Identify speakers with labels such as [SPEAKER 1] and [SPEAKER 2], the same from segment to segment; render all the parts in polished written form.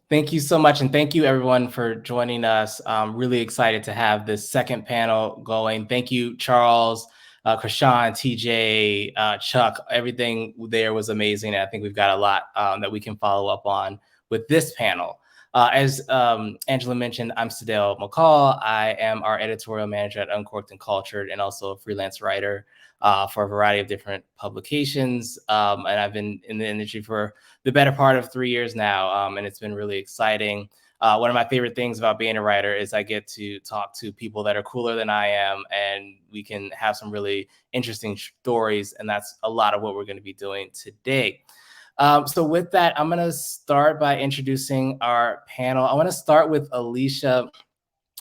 [SPEAKER 1] Thank you so much. And thank you everyone for joining us. I'm really excited to have this second panel going. Thank you, Charles, Krishan, TJ, Chuck. Everything there was amazing. And I think we've got a lot that we can follow up on with this panel. As Angela mentioned, I'm Sedale McCall. I am our editorial manager at Uncorked and Cultured, and also a freelance writer for a variety of different publications. And I've been in the industry for the better part of 3 years now, and it's been really exciting. One of my favorite things about being a writer is I get to talk to people that are cooler than I am, and we can have some really interesting stories, and that's a lot of what we're going to be doing today. So with that, I'm going to start by introducing our panel. I want to start with Alicia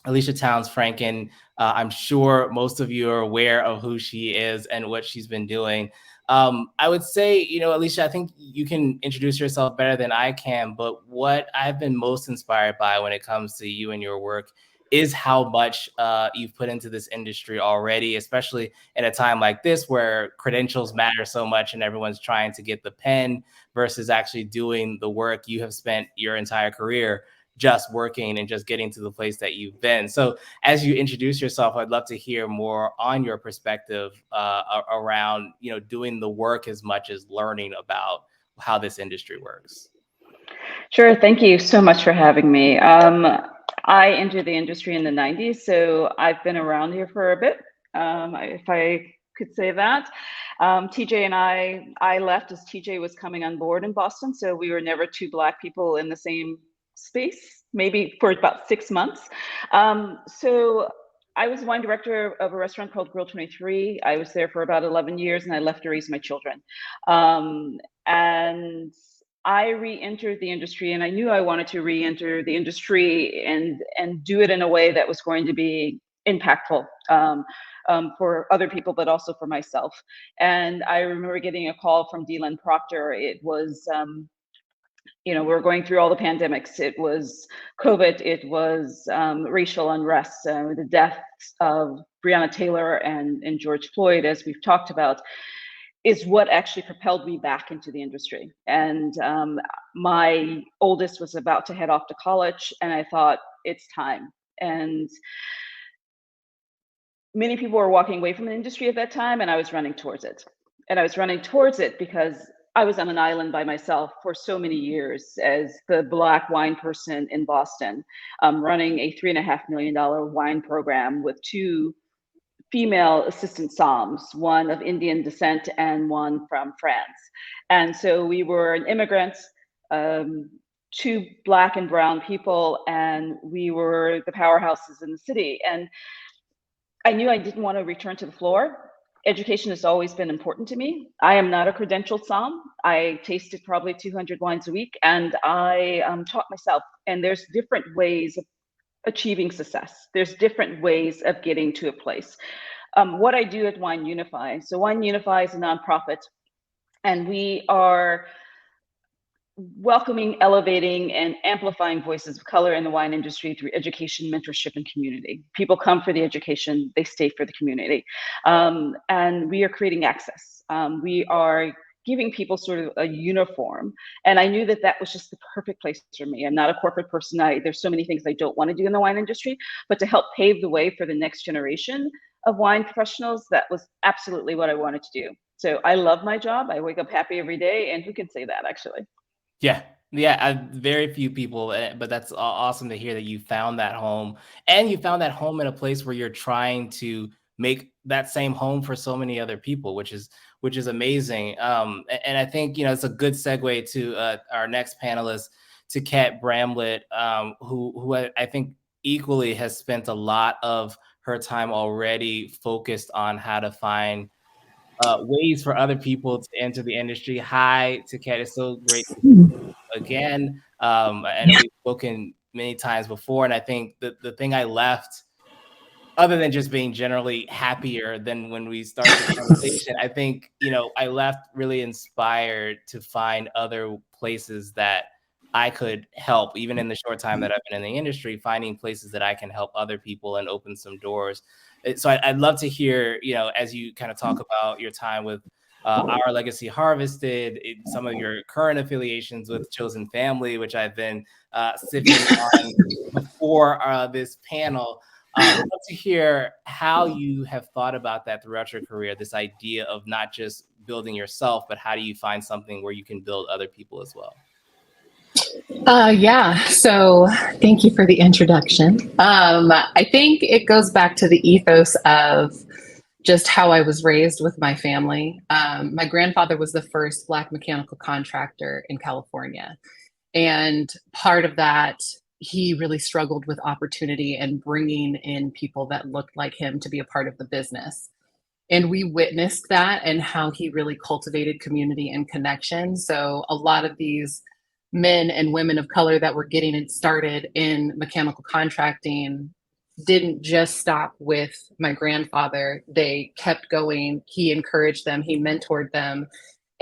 [SPEAKER 1] Towns-Franken. I'm sure most of you are aware of who she is and what she's been doing. I would say, Alicia, I think you can introduce yourself better than I can, but what I've been most inspired by when it comes to you and your work is how much you've put into this industry already, especially in a time like this where credentials matter so much and everyone's trying to get the pen versus actually doing the work. You have spent your entire career just working and just getting to the place that you've been. So as you introduce yourself, I'd love to hear more on your perspective around, doing the work as much as learning about how this industry works.
[SPEAKER 2] Sure. Thank you so much for having me. I entered the industry in the 90s, so I've been around here for a bit, if I could say that. TJ and I left as TJ was coming on board in Boston, so we were never two Black people in the same space, maybe for about 6 months. So I was wine director of a restaurant called Grill 23. I was there for about 11 years, and I left to raise my children. And I re-entered the industry, and I knew I wanted to re-enter the industry and do it in a way that was going to be impactful for other people, but also for myself. And I remember getting a call from Dylan Proctor. It was, we were going through all the pandemics. It was COVID. It was racial unrest, the deaths of Breonna Taylor and George Floyd, as we've talked about, is what actually propelled me back into the industry. And my oldest was about to head off to college, and I thought, it's time. And many people were walking away from the industry at that time, and I was running towards it. And I was running towards it because I was on an island by myself for so many years as the Black wine person in Boston, running a $3.5 million wine program with two female assistant somms, one of Indian descent and one from France. And so we were an immigrant, two Black and brown people, and we were the powerhouses in the city. And I knew I didn't want to return to the floor. Education has always been important to me. I am not a credentialed somm. I tasted probably 200 wines a week, and I taught myself. And there's different ways of achieving success. There's different ways of getting to a place. What I do at Wine Unify. So Wine Unify is a nonprofit, and we are welcoming, elevating, and amplifying voices of color in the wine industry through education, mentorship, and community. People come for the education, they stay for the community. And we are creating access. We are giving people sort of a uniform. And I knew that that was just the perfect place for me. I'm not a corporate person. There's so many things I don't want to do in the wine industry, but to help pave the way for the next generation of wine professionals, that was absolutely what I wanted to do. So I love my job. I wake up happy every day. And who can say that, actually?
[SPEAKER 1] Yeah. Very few people, but that's awesome to hear that you found that home, and you found that home in a place where you're trying to make that same home for so many other people, which is amazing. And I think it's a good segue to our next panelist, Tiquette Bramlett, who I think equally has spent a lot of her time already focused on how to find ways for other people to enter the industry. Hi, Tiquette. It's so great to see you again. I know we've spoken many times before, and I think the thing I left, other than just being generally happier than when we started the conversation, I think, I left really inspired to find other places that I could help, even in the short time that I've been in the industry, finding places that I can help other people and open some doors. So I'd love to hear, as you kind of talk about your time with Our Legacy Harvested, some of your current affiliations with Chosen Family, which I've been sipping on before this panel. I'd love to hear how you have thought about that throughout your career, this idea of not just building yourself, but how do you find something where you can build other people as well?
[SPEAKER 3] Yeah, so thank you for the introduction. I think it goes back to the ethos of just how I was raised with my family. My grandfather was the first Black mechanical contractor in California. And part of that, he really struggled with opportunity and bringing in people that looked like him to be a part of the business. And we witnessed that and how he really cultivated community and connection. So a lot of these men and women of color that were getting it started in mechanical contracting didn't just stop with my grandfather. They kept going. He encouraged them, he mentored them,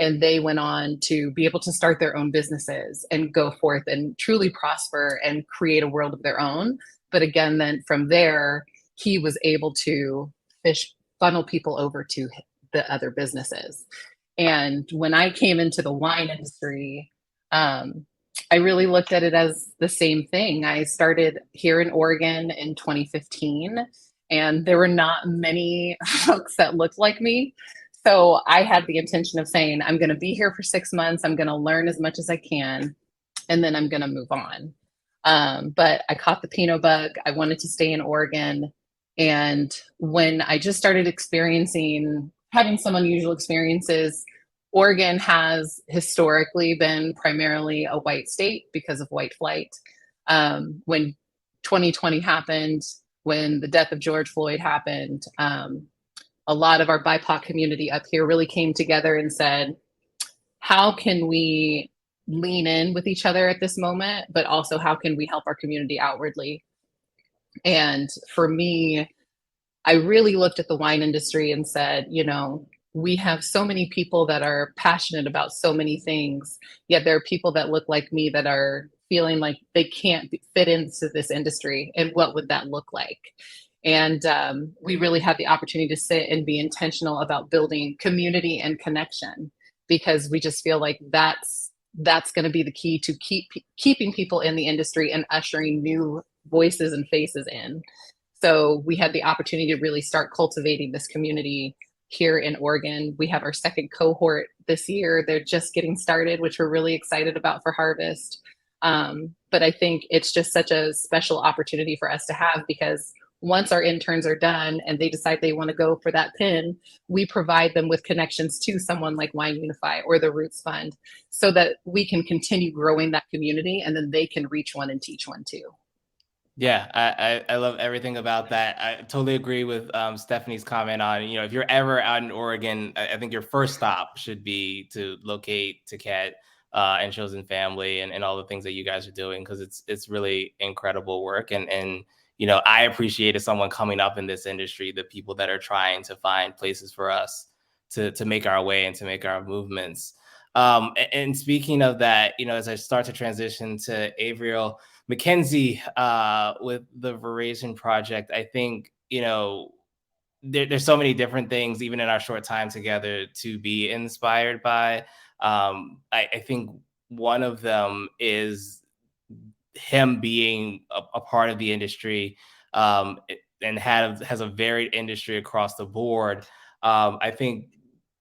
[SPEAKER 3] and they went on to be able to start their own businesses and go forth and truly prosper and create a world of their own. But again, then from there, he was able to funnel people over to the other businesses. And when I came into the wine industry, I really looked at it as the same thing. I started here in Oregon in 2015, and there were not many folks that looked like me. So I had the intention of saying, I'm going to be here for 6 months. I'm going to learn as much as I can, and then I'm going to move on. But I caught the Pinot bug. I wanted to stay in Oregon. And when I just started having some unusual experiences, Oregon has historically been primarily a white state because of white flight. When 2020 happened, when the death of George Floyd happened, a lot of our BIPOC community up here really came together and said, how can we lean in with each other at this moment, but also how can we help our community outwardly? And for me, I really looked at the wine industry and said, we have so many people that are passionate about so many things, yet there are people that look like me that are feeling like they can't fit into this industry. And what would that look like? And we really had the opportunity to sit and be intentional about building community and connection, because we just feel like that's going to be the key to keeping people in the industry and ushering new voices and faces in. So we had the opportunity to really start cultivating this community here in Oregon. We have our second cohort this year. They're just getting started, which we're really excited about for harvest. But I think it's just such a special opportunity for us to have, because once our interns are done and they decide they want to go for that pin, we provide them with connections to someone like Wine Unify or the Roots Fund, so that we can continue growing that community, and then they can reach one and teach one too.
[SPEAKER 1] Yeah, I love everything about that. I totally agree with Stephanie's comment on, if you're ever out in Oregon, I think your first stop should be to locate Tiquette and Chosen Family and all the things that you guys are doing, because it's really incredible work. And I appreciate, as someone coming up in this industry, the people that are trying to find places for us to make our way and to make our movements. And speaking of that, as I start to transition to Averiel, Mckenzie, with the Veraison project, I think, there's so many different things, even in our short time together, to be inspired by. I think one of them is him being a part of the industry, and has a varied industry across the board. I think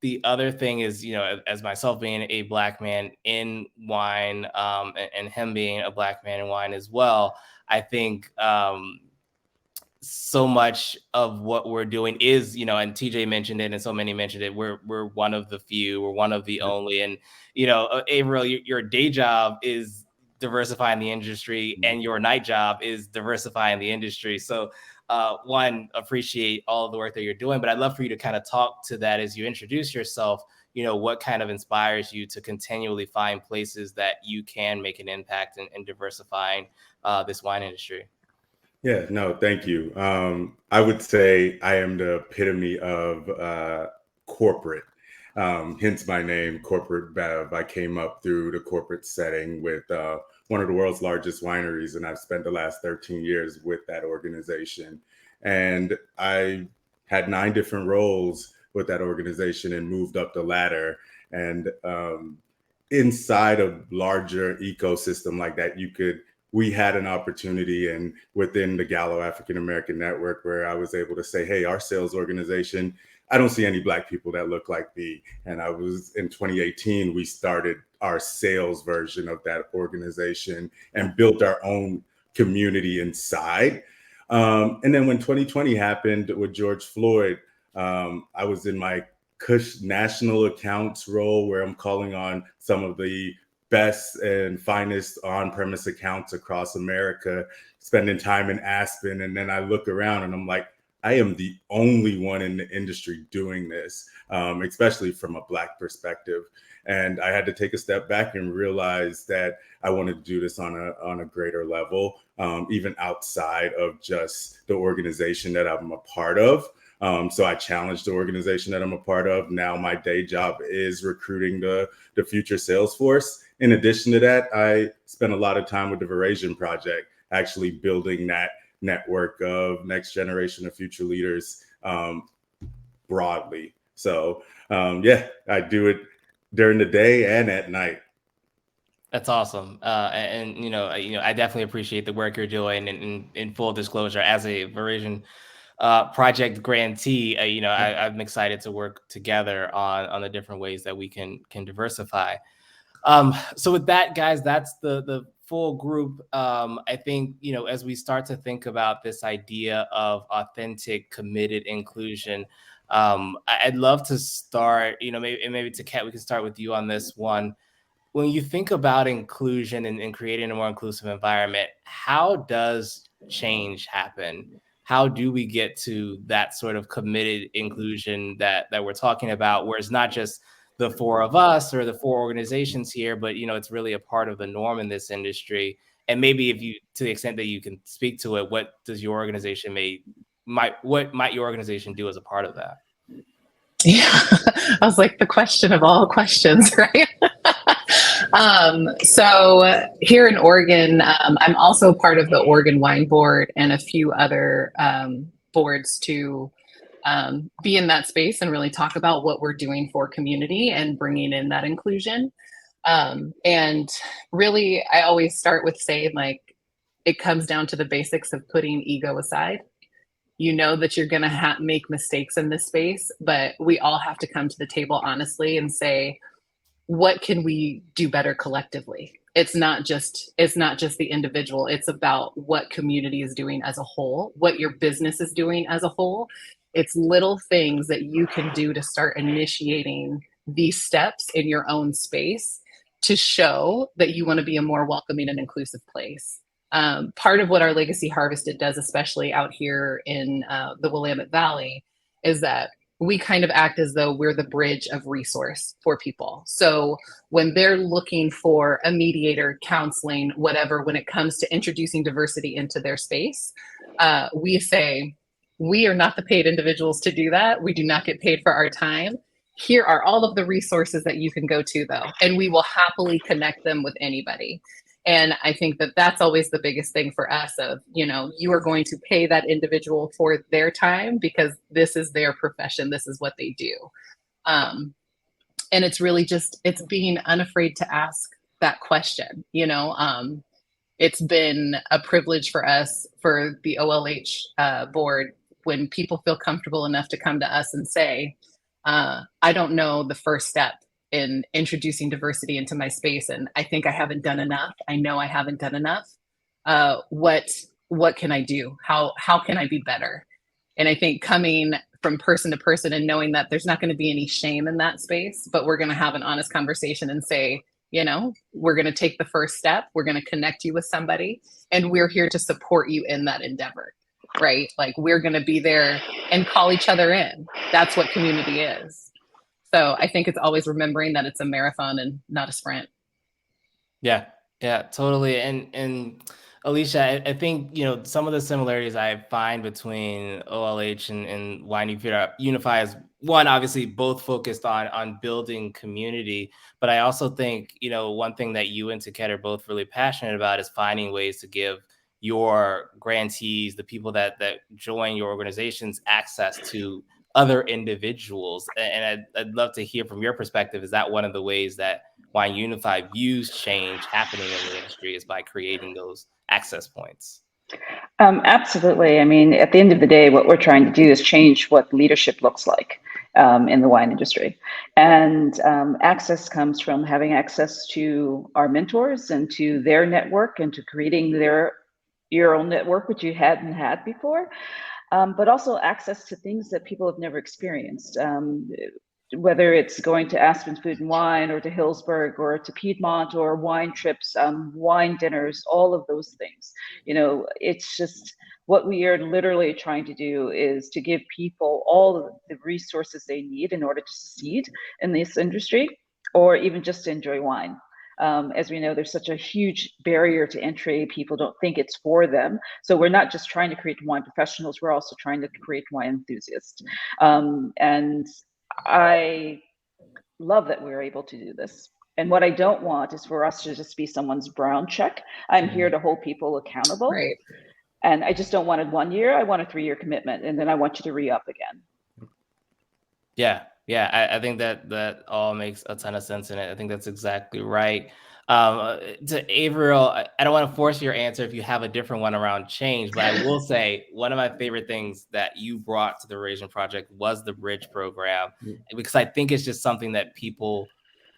[SPEAKER 1] the other thing is, as myself being a Black man in wine, and him being a Black man in wine as well, I think so much of what we're doing is, and TJ mentioned it and so many mentioned it, we're one of the few, we're one of the only. And, Averiel, your day job is diversifying the industry, and your night job is diversifying the industry. So one, appreciate all of the work that you're doing, but I'd love for you to kind of talk to that as you introduce yourself. What kind of inspires you to continually find places that you can make an impact in diversifying this wine industry?
[SPEAKER 4] Yeah, no, thank you. I would say I am the epitome of corporate, hence my name, Corporate Bev. I came up through the corporate setting with one of the world's largest wineries, and I've spent the last 13 years with that organization. And I had 9 different roles with that organization and moved up the ladder. And inside a larger ecosystem like that, we had an opportunity, and within the Gallo African American Network, where I was able to say, hey, our sales organization, I don't see any Black people that look like me. And in 2018, we started our sales version of that organization and built our own community inside. And then when 2020 happened with George Floyd, I was in my Cush national accounts role, where I'm calling on some of the best and finest on-premise accounts across America, spending time in Aspen. And then I look around and I'm like, I am the only one in the industry doing this, especially from a Black perspective. And I had to take a step back and realize that I wanted to do this on a greater level, even outside of just the organization that I'm a part of. So I challenged the organization that I'm a part of. Now my day job is recruiting the future sales force. In addition to that, I spent a lot of time with the Veraison project, actually building that network of next generation of future leaders broadly. So yeah, I do it during the day and at night.
[SPEAKER 1] That's awesome. And I definitely appreciate the work you're doing. And in full disclosure, as a Veraison project grantee, I'm excited to work together on the different ways that we can diversify. So with that, guys, that's the full group. I think, as we start to think about this idea of authentic, committed inclusion, I'd love to start, maybe Tiquette, we can start with you on this one. When you think about inclusion and creating a more inclusive environment, how does change happen? How do we get to that sort of committed inclusion that we're talking about, where it's not just the four of us or the four organizations here, but it's really a part of the norm in this industry? And maybe if you, to the extent that you can speak to it, what does your organization what might your organization do as a part of that?
[SPEAKER 3] Yeah, I was like, the question of all questions, right? So here in Oregon, I'm also part of the Oregon Wine Board and a few other boards to be in that space and really talk about what we're doing for community and bringing in that inclusion. And really, I always start with saying, like, it comes down to the basics of putting ego aside. You know that you're going to make mistakes in this space, but we all have to come to the table honestly and say, what can we do better collectively? It's not just the individual. It's about what community is doing as a whole, what your business is doing as a whole. It's little things that you can do to start initiating these steps in your own space to show that you want to be a more welcoming and inclusive place. Part of what our Legacy Harvested does, especially out here in the Willamette Valley, is that we kind of act as though we're the bridge of resource for people. So when they're looking for a mediator, counseling, whatever, when it comes to introducing diversity into their space, we say, we are not the paid individuals to do that. We do not get paid for our time. Here are all of the resources that you can go to, though, and we will happily connect them with anybody. And I think that that's always the biggest thing for us of, you are going to pay that individual for their time because this is their profession. This is what they do. And it's really it's being unafraid to ask that question. It's been a privilege for us, for the OLH board, when people feel comfortable enough to come to us and say, I don't know the first step in introducing diversity into my space, and I think I haven't done enough. I know I haven't done enough. What can I do? How can I be better? And I think coming from person to person and knowing that there's not going to be any shame in that space, but we're going to have an honest conversation and say, we're going to take the first step. We're going to connect you with somebody, and we're here to support you in that endeavor, right? Like, we're going to be there and call each other in. That's what community is. So I think it's always remembering that it's a marathon and not a sprint. Yeah,
[SPEAKER 1] totally. And Alicia, I think, some of the similarities I find between OLH and Unify is, one, obviously both focused on building community. But I also think, one thing that you and Tiquette are both really passionate about is finding ways to give your grantees, the people that join your organizations, access to other individuals. And I'd love to hear from your perspective. Is that one of the ways that Wine Unify views change happening in the industry is by creating those access points?
[SPEAKER 2] Absolutely. I mean, at the end of the day, what we're trying to do is change what leadership looks like in the wine industry. And access comes from having access to our mentors and to their network and to creating your own network, which you hadn't had before, but also access to things that people have never experienced. Whether it's going to Aspen's Food and Wine or to Hillsburg or to Piedmont or wine trips, wine dinners, all of those things. You know, it's just what we are literally trying to do is to give people all of the resources they need in order to succeed in this industry, or even just to enjoy wine. As we know, there's such a huge barrier to entry. People don't think it's for them. So we're not just trying to create wine professionals, we're also trying to create wine enthusiasts. And I love that we're able to do this. And what I don't want is for us to just be someone's brown check. I'm here to hold people accountable.
[SPEAKER 3] Right.
[SPEAKER 2] And I just don't want it 1 year. I want a 3-year commitment. And then I want you to re-up again.
[SPEAKER 1] Yeah. I think that all makes a ton of sense in it. I think that's exactly right. To Averiel, I don't want to force your answer if you have a different one around change, but I will say one of my favorite things that you brought to the Veraison Project was the Bridge program, because I think it's just something that people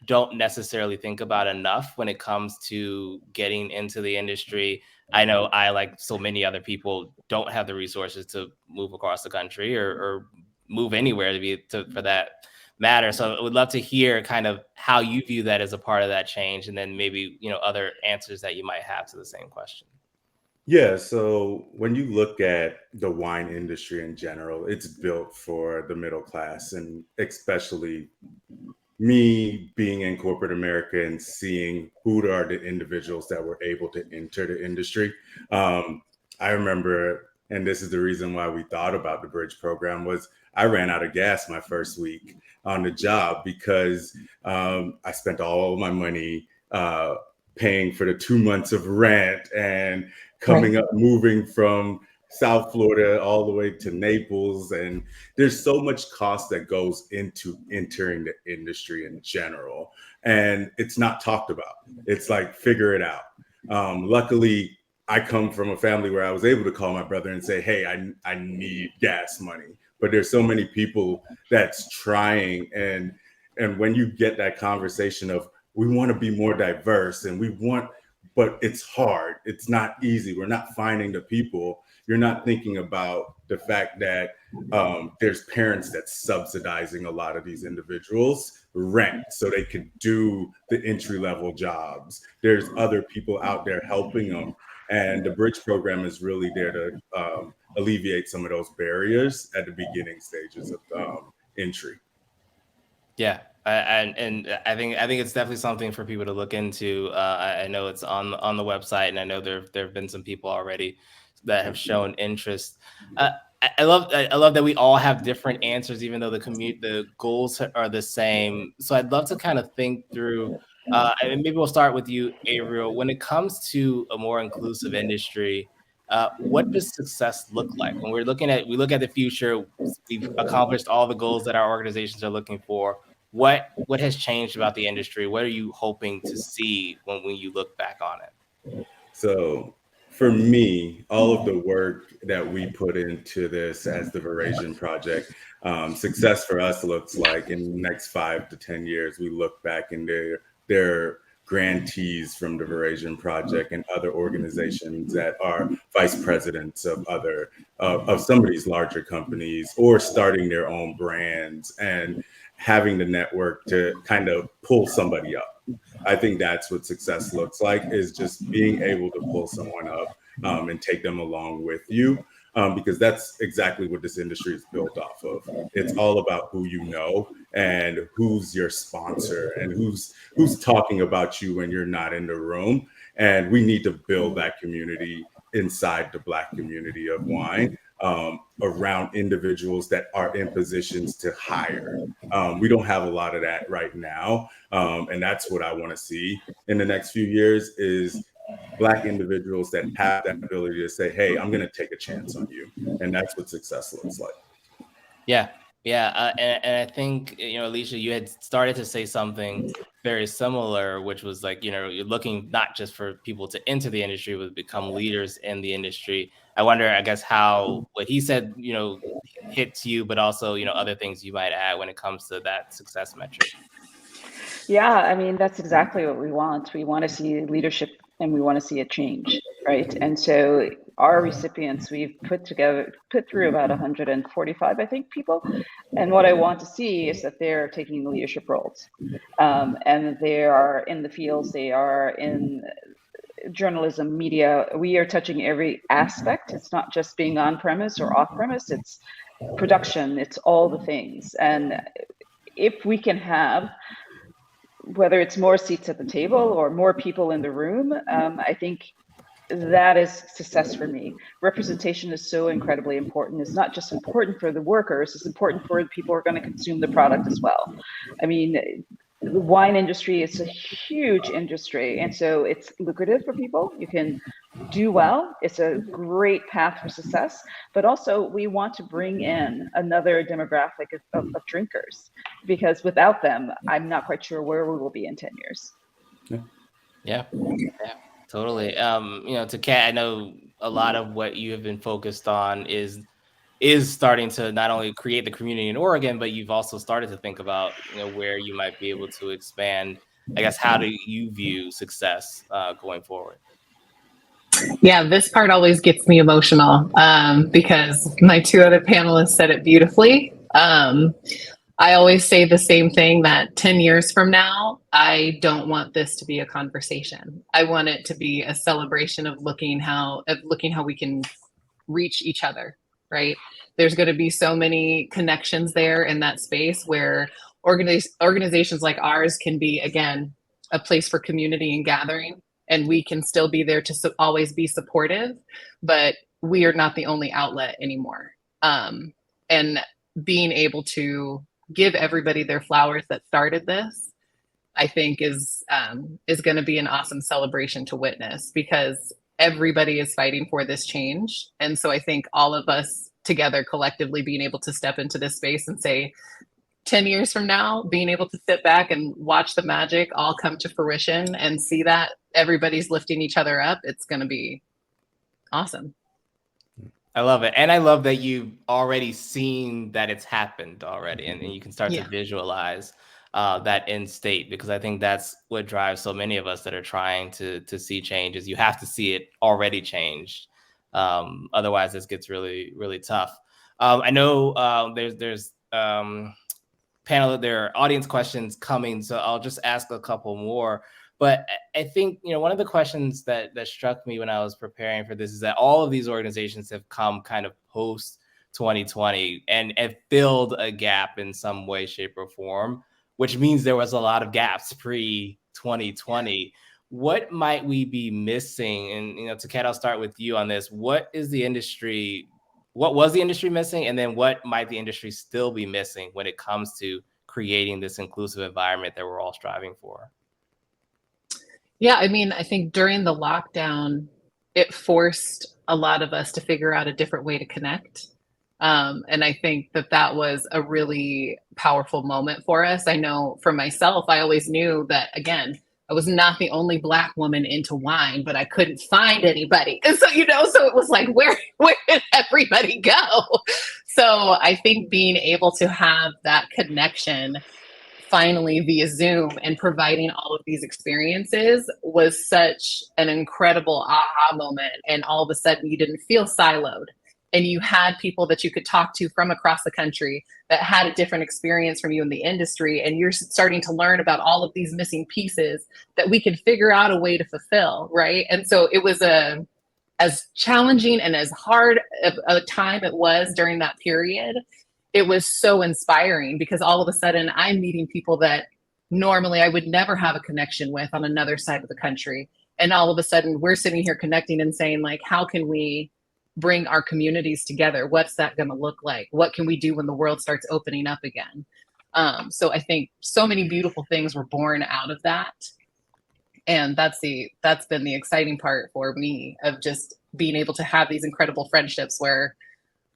[SPEAKER 1] don't necessarily think about enough when it comes to getting into the industry. I know I, like so many other people, don't have the resources to move across the country or move anywhere for that matter. So I would love to hear kind of how you view that as a part of that change, and then maybe, you know, other answers that you might have to the same question.
[SPEAKER 4] Yeah, so when you look at the wine industry in general, it's built for the middle class, and especially me being in corporate America and seeing who are the individuals that were able to enter the industry. I remember, and this is the reason why we thought about the Bridge program, was I ran out of gas my first week on the job because I spent all my money paying for the 2 months of rent and coming up, moving from South Florida all the way to Naples. And there's so much cost that goes into entering the industry in general. And it's not talked about. It's like, figure it out. Luckily, I come from a family where I was able to call my brother and say, hey, I need gas money. But there's so many people that's trying. And when you get that conversation of, we want to be more diverse and but it's hard. It's not easy. We're not finding the people. You're not thinking about the fact that there's parents that's subsidizing a lot of these individuals rent so they could do the entry-level jobs. There's other people out there helping them. And the Bridge program is really there to alleviate some of those barriers at the beginning stages of entry.
[SPEAKER 1] Yeah. And I think it's definitely something for people to look into. I know it's on the website, and I know there have been some people already that have shown interest. I love that we all have different answers, even though the goals are the same. So I'd love to kind of think through, and maybe we'll start with you, Averiel. When it comes to a more inclusive industry, what does success look like? When we look at the future, we've accomplished all the goals that our organizations are looking for. What has changed about the industry? What are you hoping to see when you look back on it?
[SPEAKER 4] So for me, all of the work that we put into this as the Veraison Project, success for us looks like in the next 5 to 10 years, we look back and their grantees from the Veraison Project and other organizations that are vice presidents of some of these larger companies, or starting their own brands and having the network to kind of pull somebody up. I think that's what success looks like, is just being able to pull someone up and take them along with you, because that's exactly what this industry is built off of. It's all about who you know and who's your sponsor and who's talking about you when you're not in the room. And we need to build that community inside the Black community of wine, around individuals that are in positions to hire. We don't have a lot of that right now. And that's what I want to see in the next few years, is Black individuals that have that ability to say, hey, I'm going to take a chance on you. And that's what success looks like.
[SPEAKER 1] Yeah. Yeah, and I think, Alicia, you had started to say something very similar, which was like, you're looking not just for people to enter the industry, but become leaders in the industry. I wonder, I guess, how what he said, hits you, but also, other things you might add when it comes to that success metric.
[SPEAKER 2] Yeah, I mean, that's exactly what we want. We want to see leadership and we want to see a change, right? And so our recipients, we've put through about 145, I think, people. And what I want to see is that they're taking leadership roles. And they are in the fields, they are in journalism, media. We are touching every aspect. It's not just being on premise or off premise, it's production, it's all the things. And if we can have, whether it's more seats at the table or more people in the room, I think that is success for me. Representation is so incredibly important. It's not just important for the workers, it's important for the people who are going to consume the product as well. I mean, the wine industry is a huge industry, and so it's lucrative for people. You can do well. It's a great path for success, but also we want to bring in another demographic of drinkers, because without them, I'm not quite sure where we will be in 10 years.
[SPEAKER 1] Yeah. Totally. Tiquette, I know a lot of what you have been focused on is starting to not only create the community in Oregon, but you've also started to think about, where you might be able to expand. I guess, how do you view success going forward?
[SPEAKER 3] Yeah, this part always gets me emotional because my two other panelists said it beautifully. I always say the same thing, that 10 years from now, I don't want this to be a conversation. I want it to be a celebration of looking how we can reach each other, right? There's going to be so many connections there in that space where organizations like ours can be, again, a place for community and gathering, and we can still be there to always be supportive, but we are not the only outlet anymore. And being able to give everybody their flowers that started this, I think is going to be an awesome celebration to witness, because everybody is fighting for this change. And so I think all of us together collectively being able to step into this space and say, 10 years from now, being able to sit back and watch the magic all come to fruition and see that everybody's lifting each other up, it's going to be awesome.
[SPEAKER 1] I love it. And I love that you've already seen that it's happened already, and you can start to visualize that end state, because I think that's what drives so many of us that are trying to see change, is you have to see it already changed. Otherwise, this gets really, really tough. I know there's panel, there are audience questions coming, so I'll just ask a couple more. But I think, one of the questions that struck me when I was preparing for this is that all of these organizations have come kind of post 2020 and have filled a gap in some way, shape, or form, which means there was a lot of gaps pre 2020. What might we be missing? And, Tiquette, I'll start with you on this. What was the industry missing? And then what might the industry still be missing when it comes to creating this inclusive environment that we're all striving for?
[SPEAKER 3] Yeah, I mean, I think during the lockdown, it forced a lot of us to figure out a different way to connect. And I think that was a really powerful moment for us. I know for myself, I always knew that, again, I was not the only Black woman into wine, but I couldn't find anybody. And so, so it was like, where did everybody go? So I think being able to have that connection finally via Zoom and providing all of these experiences was such an incredible aha moment. And all of a sudden you didn't feel siloed, and you had people that you could talk to from across the country that had a different experience from you in the industry. And you're starting to learn about all of these missing pieces that we can figure out a way to fulfill. Right. And so it was as challenging and as hard a time it was during that period. It was so inspiring, because all of a sudden I'm meeting people that normally I would never have a connection with on another side of the country. And all of a sudden we're sitting here connecting and saying, like, how can we bring our communities together? What's that going to look like? What can we do when the world starts opening up again? So I think so many beautiful things were born out of that. And that's been the exciting part for me, of just being able to have these incredible friendships where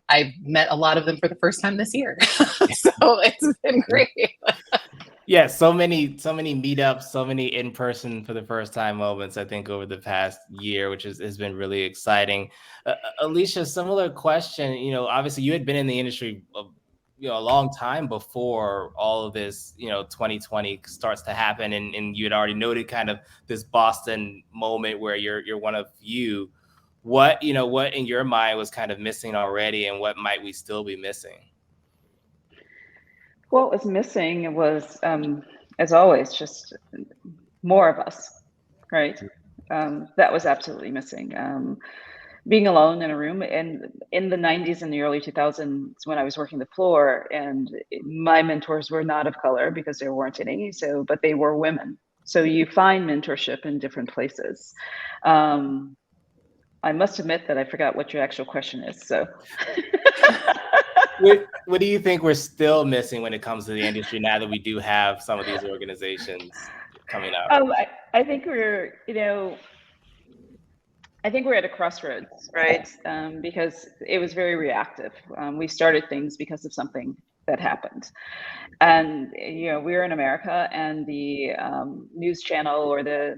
[SPEAKER 3] I've met a lot of them for the first time this year. So it's been great.
[SPEAKER 1] Yeah, so many meetups, so many in-person for the first time moments, I think, over the past year, which has been really exciting. Alicia, similar question. Obviously you had been in the industry a long time before all of this 2020 starts to happen, and you had already noted kind of this Boston moment where you're one of few. What in your mind was kind of missing already, and what might we still be missing?
[SPEAKER 2] What was missing was, as always, just more of us, right? That was absolutely missing. Being alone in a room, and in the 90s and the early 2000s when I was working the floor, and my mentors were not of color because there weren't any, but they were women. So you find mentorship in different places. I must admit that I forgot what your actual question is. So
[SPEAKER 1] what do you think we're still missing when it comes to the industry now that we do have some of these organizations coming up?
[SPEAKER 2] I think we're at a crossroads, right? Because it was very reactive. We started things because of something that happened, and we're in America, and the news channel or the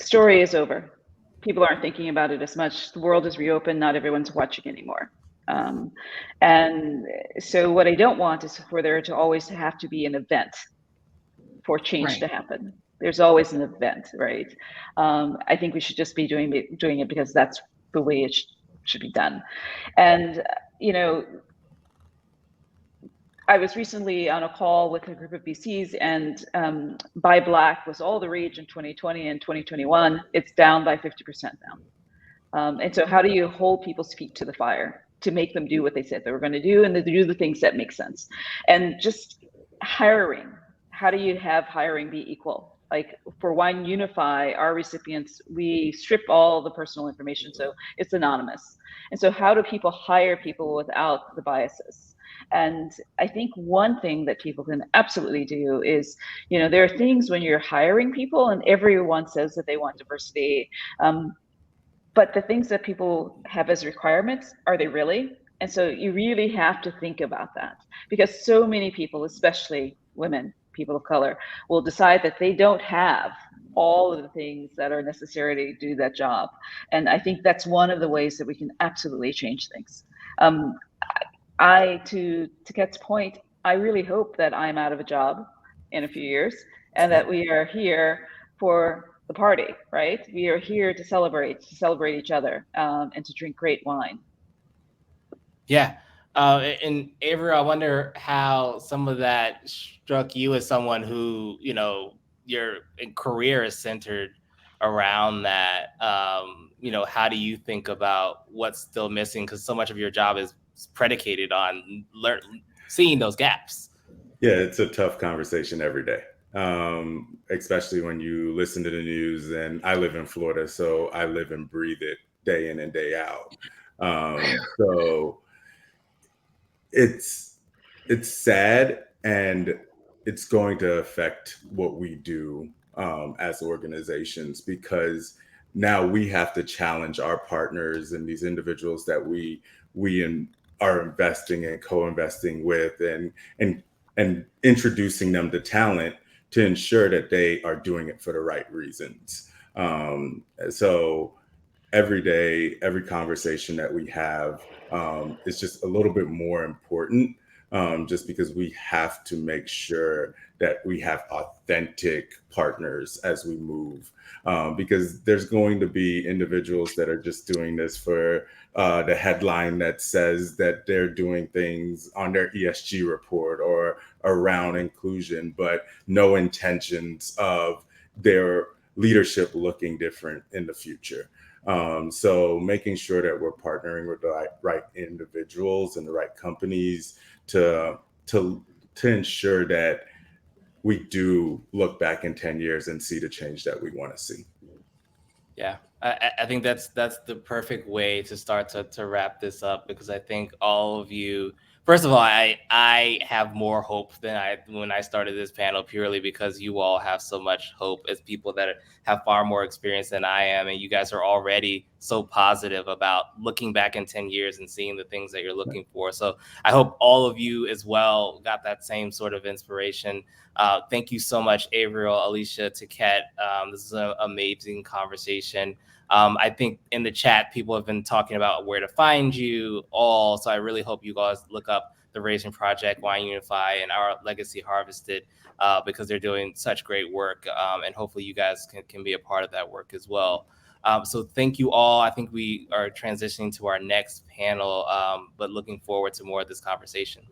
[SPEAKER 2] story is over. People aren't thinking about it as much. The world is reopened. Not everyone's watching anymore. And so what I don't want is for there to always have to be an event for change to happen. There's always an event, right? I think we should just be doing it because that's the way it should be done. And, I was recently on a call with a group of VCs, and Buy Black was all the rage in 2020 and 2021. It's down by 50% now. And so how do you hold people's feet to the fire to make them do what they said they were going to do, and to do the things that make sense? And just hiring, how do you have hiring be equal? Like for Wine Unify, our recipients, we strip all the personal information, so it's anonymous. And so how do people hire people without the biases? And I think one thing that people can absolutely do is, there are things when you're hiring people and everyone says that they want diversity, but the things that people have as requirements, are they really? And so you really have to think about that, because so many people, especially women, people of color, will decide that they don't have all of the things that are necessary to do that job. And I think that's one of the ways that we can absolutely change things. To Tiquette's point, I really hope that I'm out of a job in a few years, and that we are here for the party, right? We are here to celebrate each other, and to drink great wine.
[SPEAKER 1] Yeah. And Averiel, I wonder how some of that struck you as someone who, your career is centered around that. How do you think about what's still missing? Because so much of your job is predicated on seeing those gaps.
[SPEAKER 4] Yeah, it's a tough conversation every day, especially when you listen to the news. And I live in Florida, so I live and breathe it day in and day out. So it's sad, and it's going to affect what we do as organizations, because now we have to challenge our partners and these individuals that we are investing and co-investing with, and introducing them to talent to ensure that they are doing it for the right reasons. So every day, every conversation that we have is just a little bit more important, just because we have to make sure that we have authentic partners as we move, because there's going to be individuals that are just doing this for the headline that says that they're doing things on their ESG report or around inclusion, but no intentions of their leadership looking different in the future. So making sure that we're partnering with the right individuals and the right companies to ensure that we do look back in 10 years and see the change that we want to see.
[SPEAKER 1] Yeah, I think that's the perfect way to start to wrap this up, because I think all of you, First of all, I have more hope than when I started this panel, purely because you all have so much hope as people that have far more experience than I am, and you guys are already so positive about looking back in 10 years and seeing the things that you're looking for. So I hope all of you as well got that same sort of inspiration. Thank you so much, Averiel, Alicia, Tiquette. This is an amazing conversation. I think in the chat, people have been talking about where to find you all. So I really hope you guys look up the Veraison Project, Wine Unify, and Our Legacy Harvested, because they're doing such great work. And hopefully you guys can be a part of that work as well. So thank you all. I think we are transitioning to our next panel, but looking forward to more of this conversation.